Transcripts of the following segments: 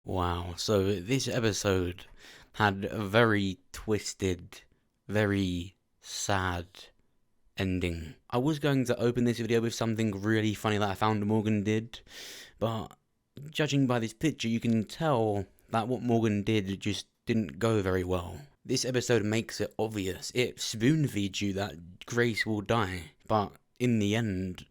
Wow, so this episode had a very twisted, very sad ending. I was going to open this video with something really funny that I found Morgan did, but judging by this picture, you can tell that what Morgan did just didn't go very well. This episode makes it obvious. It spoon feeds you that Grace will die, but in the end,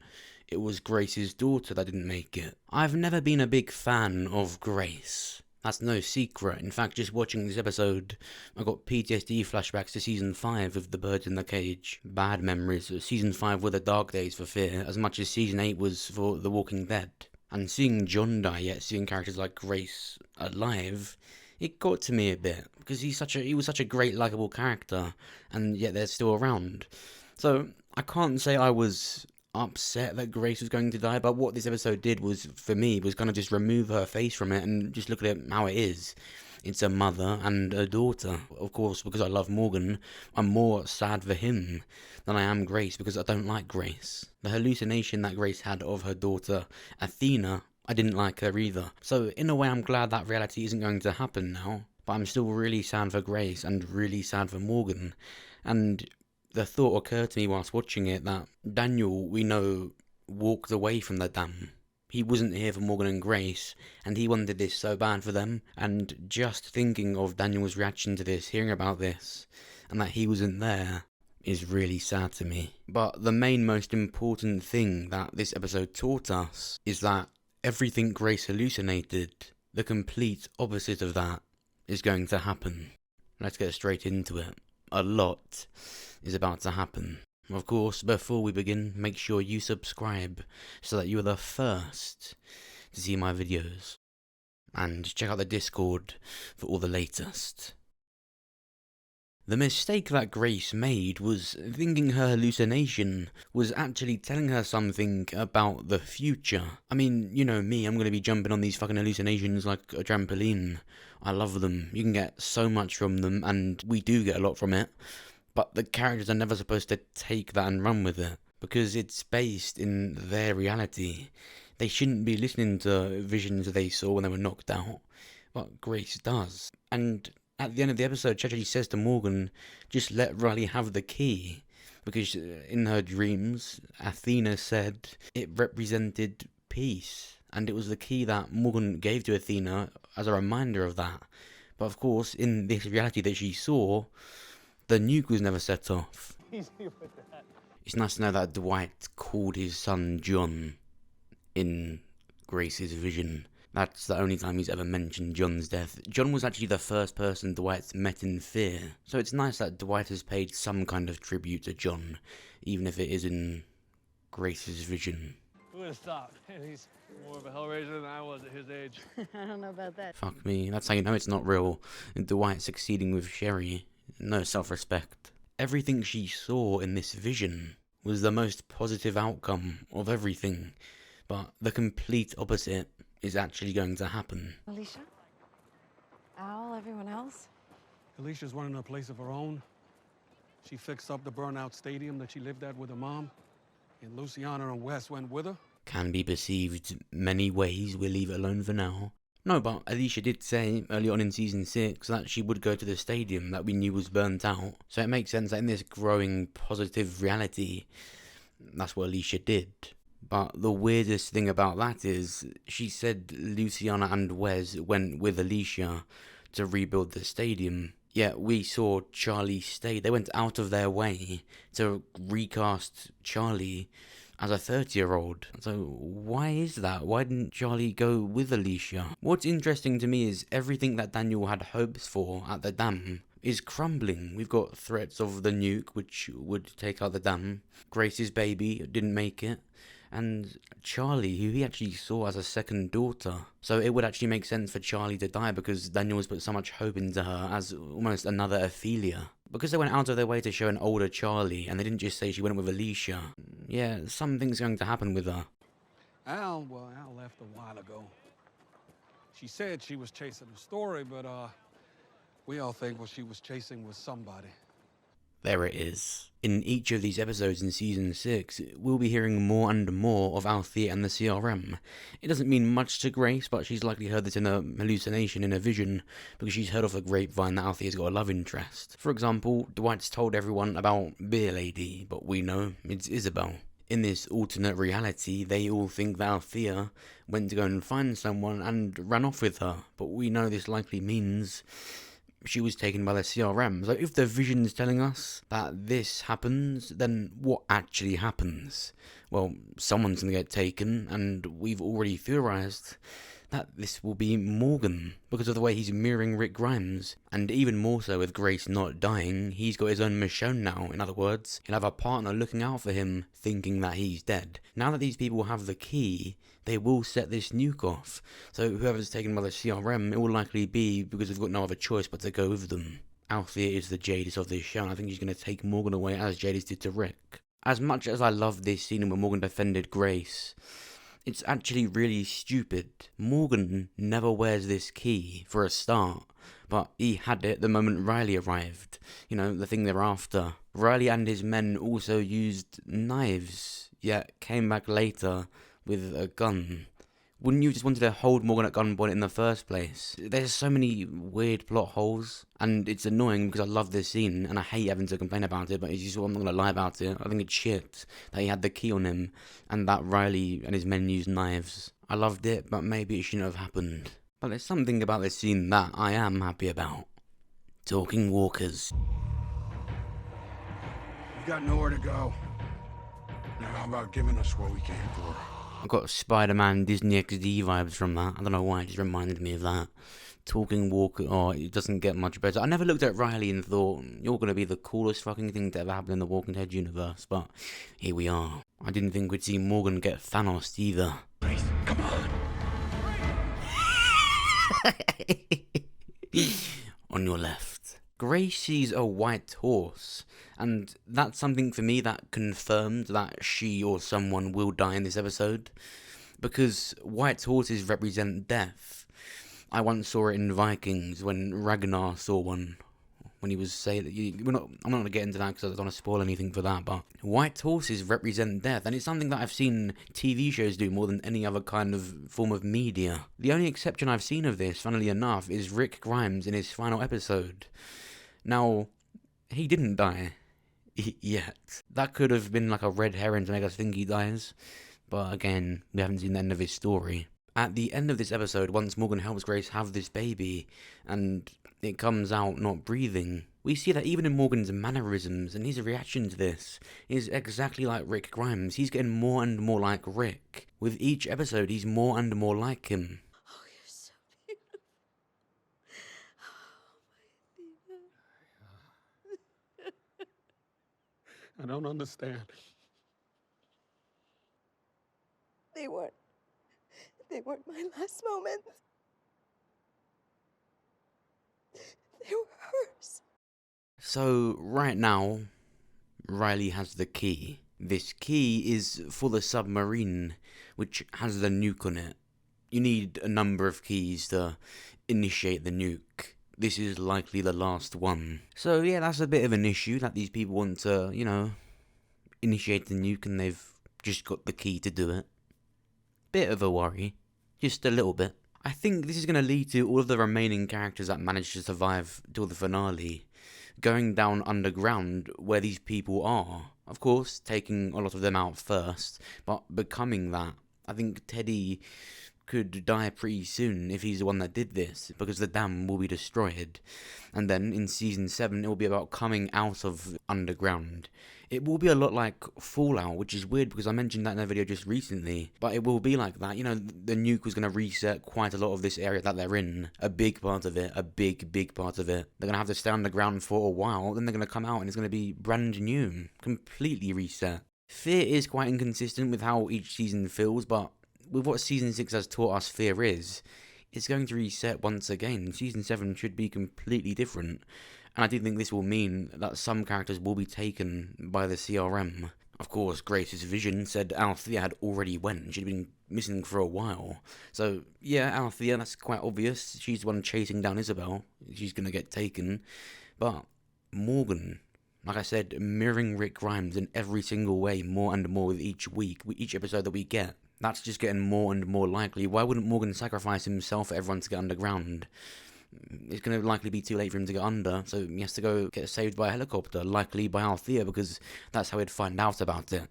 it was Grace's daughter that didn't make it. I've never been a big fan of Grace. That's no secret. In fact, just watching this episode, I got PTSD flashbacks to season 5 of The Birds in the Cage. Bad memories. Season 5 were the dark days for Fear, as much as season 8 was for The Walking Dead. And seeing John die, yet seeing characters like Grace alive, it got to me a bit, because he was such a great, likable character, and yet they're still around. So, I can't say I was upset that Grace was going to die, but what this episode did was, for me, was kind of just remove her face from it and just look at it how it is. It's a mother and a daughter. Of course, because I love Morgan, I'm more sad for him than I am Grace, because I don't like Grace. The hallucination that Grace had of her daughter, Athena, I didn't like her either. So in a way, I'm glad that reality isn't going to happen now, but I'm still really sad for Grace and really sad for Morgan. And the thought occurred to me whilst watching it that Daniel, we know, walked away from the dam. He wasn't here for Morgan and Grace, and he wanted this so bad for them. And just thinking of Daniel's reaction to this, hearing about this, and that he wasn't there, is really sad to me. But the main, most important thing that this episode taught us is that everything Grace hallucinated, the complete opposite of that, is going to happen. Let's get straight into it. A lot is about to happen. Of course, before we begin, make sure you subscribe so that you are the first to see my videos. And check out the Discord for all the latest. The mistake that Grace made was thinking her hallucination was actually telling her something about the future. I mean, you know me, I'm going to be jumping on these fucking hallucinations like a trampoline. I love them. You can get so much from them, and we do get a lot from it. But the characters are never supposed to take that and run with it, because it's based in their reality. They shouldn't be listening to visions they saw when they were knocked out, but Grace does. And at the end of the episode, Chechi says to Morgan, just let Riley have the key, because in her dreams, Athena said it represented peace, and it was the key that Morgan gave to Athena as a reminder of that. But of course, in this reality that she saw, the nuke was never set off. Easy with that. It's nice to know that Dwight called his son John in Grace's vision. That's the only time he's ever mentioned John's death. John was actually the first person Dwight met in Fear. So it's nice that Dwight has paid some kind of tribute to John, even if it is in Grace's vision. Who would have thought? He's more of a Hellraiser than I was at his age. I don't know about that. Fuck me, that's how you know it's not real. Dwight succeeding with Sherry. No self-respect. Everything she saw in this vision was the most positive outcome of everything, but the complete opposite is actually going to happen. Alicia? Al, everyone else? Alicia's running a place of her own. She fixed up the burnout stadium that she lived at with her mom, and Luciana and Wes went with her. Can be perceived many ways, we'll leave it alone for now. No, but Alicia did say early on in season 6 that she would go to the stadium that we knew was burnt out. So it makes sense that in this growing positive reality, that's what Alicia did. But the weirdest thing about that is, she said Luciana and Wes went with Alicia to rebuild the stadium. Yet we saw Charlie stay. They went out of their way to recast Charlie as a 30-year-old. So why is that? Why didn't Charlie go with Alicia? What's interesting to me is everything that Daniel had hopes for at the dam is crumbling. We've got threats of the nuke, which would take out the dam. Grace's baby didn't make it. And Charlie, who he actually saw as a second daughter. So it would actually make sense for Charlie to die, because Daniel has put so much hope into her as almost another Ophelia. Because they went out of their way to show an older Charlie, and they didn't just say she went with Alicia. Yeah, something's going to happen with her. Al left a while ago. She said she was chasing a story, but we all think what she was chasing was somebody. There it is. In each of these episodes in Season 6, we'll be hearing more and more of Althea and the CRM. It doesn't mean much to Grace, but she's likely heard this in a hallucination, in a vision, because she's heard off a grapevine that Althea's got a love interest. For example, Dwight's told everyone about Beer Lady, but we know it's Isabel. In this alternate reality, they all think that Althea went to go and find someone and ran off with her, but we know this likely means she was taken by the CRM. So if the vision's telling us that this happens, then what actually happens? Well, someone's going to get taken, and we've already theorised that this will be Morgan, because of the way he's mirroring Rick Grimes. And even more so with Grace not dying, he's got his own Michonne now. In other words, he'll have a partner looking out for him, thinking that he's dead. Now that these people have the key, they will set this nuke off. So whoever's taken by the CRM, it will likely be because they've got no other choice but to go with them. Althea is the Jadis of this show, and I think she's going to take Morgan away as Jadis did to Rick. As much as I love this scene where Morgan defended Grace, it's actually really stupid. Morgan never wears this key, for a start, but he had it the moment Riley arrived. You know, the thing they're after. Riley and his men also used knives, yet came back later with a gun. Wouldn't you just wanted to hold Morgan at gunpoint in the first place? There's so many weird plot holes, and it's annoying because I love this scene, and I hate having to complain about it, but it's just, I'm not going to lie about it. I think it's shit that he had the key on him, and that Riley and his men used knives. I loved it, but maybe it shouldn't have happened. But there's something about this scene that I am happy about. Talking walkers. We've got nowhere to go. Now how about giving us what we came for? I got Spider-Man Disney XD vibes from that. I don't know why, it just reminded me of that. Talking walker, oh, it doesn't get much better. I never looked at Riley and thought, you're going to be the coolest fucking thing to ever happen in the Walking Dead universe, but here we are. I didn't think we'd see Morgan get Thanos either. Grace, come on! On your left. Grace sees a white horse, and that's something for me that confirmed that she or someone will die in this episode, because white horses represent death. I once saw it in Vikings when Ragnar saw one, when he was saying that I'm not going to get into that because I don't want to spoil anything for that, but white horses represent death, and it's something that I've seen TV shows do more than any other kind of form of media. The only exception I've seen of this, funnily enough, is Rick Grimes in his final episode. Now, he didn't die yet. That could have been like a red herring to make us think he dies, but again, we haven't seen the end of his story. At the end of this episode, once Morgan helps Grace have this baby, and it comes out not breathing, we see that even in Morgan's mannerisms and his reaction to this is exactly like Rick Grimes. He's getting more and more like Rick. With each episode, he's more and more like him. Oh, you're so beautiful. Oh, my I don't understand. They weren't my last moments. They were hers. So, right now, Riley has the key. This key is for the submarine, which has the nuke on it. You need a number of keys to initiate the nuke. This is likely the last one. So yeah, that's a bit of an issue, that these people want to, initiate the nuke and they've just got the key to do it. Bit of a worry. Just a little bit. I think this is going to lead to all of the remaining characters that managed to survive till the finale going down underground where these people are. Of course, taking a lot of them out first, but becoming that. I think Teddy could die pretty soon if he's the one that did this, because the dam will be destroyed. And then in season 7, it will be about coming out of underground. It will be a lot like Fallout, which is weird because I mentioned that in a video just recently, but it will be like that. The nuke was going to reset quite a lot of this area that they're in. A big part of it, a big part of it. They're going to have to stay underground for a while, then they're going to come out and it's going to be brand new, completely reset. Fear is quite inconsistent with how each season feels, but with what Season 6 has taught us Fear is, it's going to reset once again. Season 7 should be completely different. And I do think this will mean that some characters will be taken by the CRM. Of course, Grace's vision said Althea had already went. She'd been missing for a while. So, yeah, Althea, that's quite obvious. She's the one chasing down Isabel. She's going to get taken. But Morgan, Like I said, mirroring Rick Grimes in every single way, more and more with each week, with each episode that we get. That's just getting more and more likely. Why wouldn't Morgan sacrifice himself for everyone to get underground? It's going to likely be too late for him to get under, so he has to go get saved by a helicopter, likely by Althea, because that's how he'd find out about it.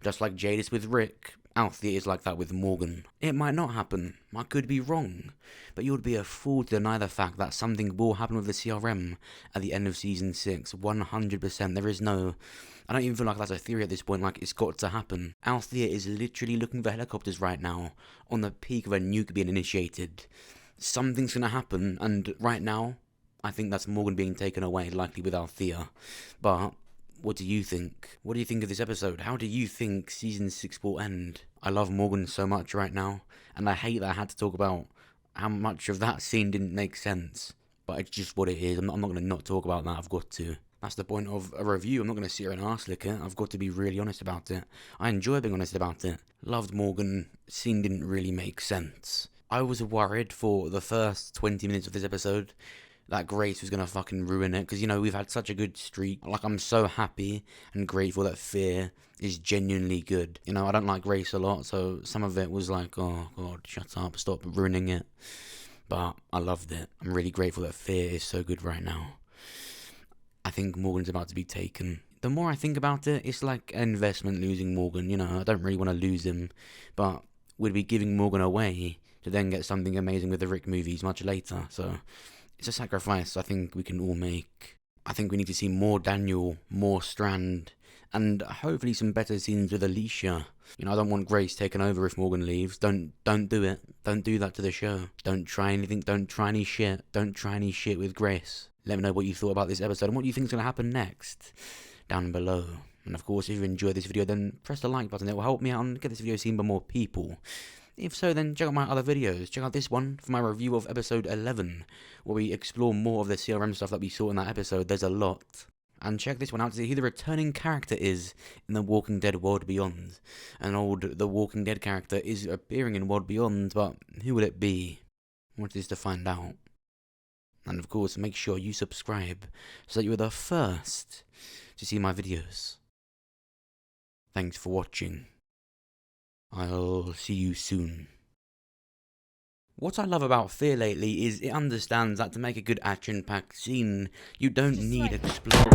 Just like Jadis with Rick, Althea is like that with Morgan. It might not happen, I could be wrong, but you would be a fool to deny the fact that something will happen with the CRM at the end of Season 6, 100%. There is no... I don't even feel like that's a theory at this point, like it's got to happen. Althea is literally looking for helicopters right now, on the peak of a nuke being initiated. Something's gonna happen, and right now, I think that's Morgan being taken away, likely with Althea. But, what do you think? What do you think of this episode? How do you think Season 6 will end? I love Morgan so much right now, and I hate that I had to talk about how much of that scene didn't make sense. But it's just what it is. I'm not gonna not talk about that, I've got to. That's the point of a review. I'm not going to sit here and arse lick it. I've got to be really honest about it. I enjoy being honest about it. Loved Morgan. Scene didn't really make sense. I was worried for the first 20 minutes of this episode that Grace was going to fucking ruin it. Because, you know, we've had such a good streak. Like, I'm so happy and grateful that Fear is genuinely good. You know, I don't like Grace a lot. So some of it was like, oh, God, shut up. Stop ruining it. But I loved it. I'm really grateful that Fear is so good right now. I think Morgan's about to be taken. The more I think about it, it's like an investment losing Morgan. You know, I don't really want to lose him, but we'd be giving Morgan away to then get something amazing with the Rick movies much later. So it's a sacrifice I think we can all make. I think we need to see more Daniel, more Strand, and hopefully some better scenes with Alicia. You know, I don't want Grace taken over if Morgan leaves. Don't do it. Don't do that to the show. Don't try anything. Don't try any shit. Don't try any shit with Grace. Let me know what you thought about this episode and what you think is going to happen next down below. And of course, if you enjoyed this video, then press the like button. It will help me out and get this video seen by more people. If so, then check out my other videos. Check out this one for my review of episode 11, where we explore more of the CRM stuff that we saw in that episode. There's a lot. And check this one out to see who the returning character is in The Walking Dead World Beyond. An old The Walking Dead character is appearing in World Beyond, but who will it be? What is to find out? And of course, make sure you subscribe so that you are the first to see my videos. Thanks for watching. I'll see you soon. What I love about Fear lately is it understands that to make a good action-packed scene, you don't need explosive.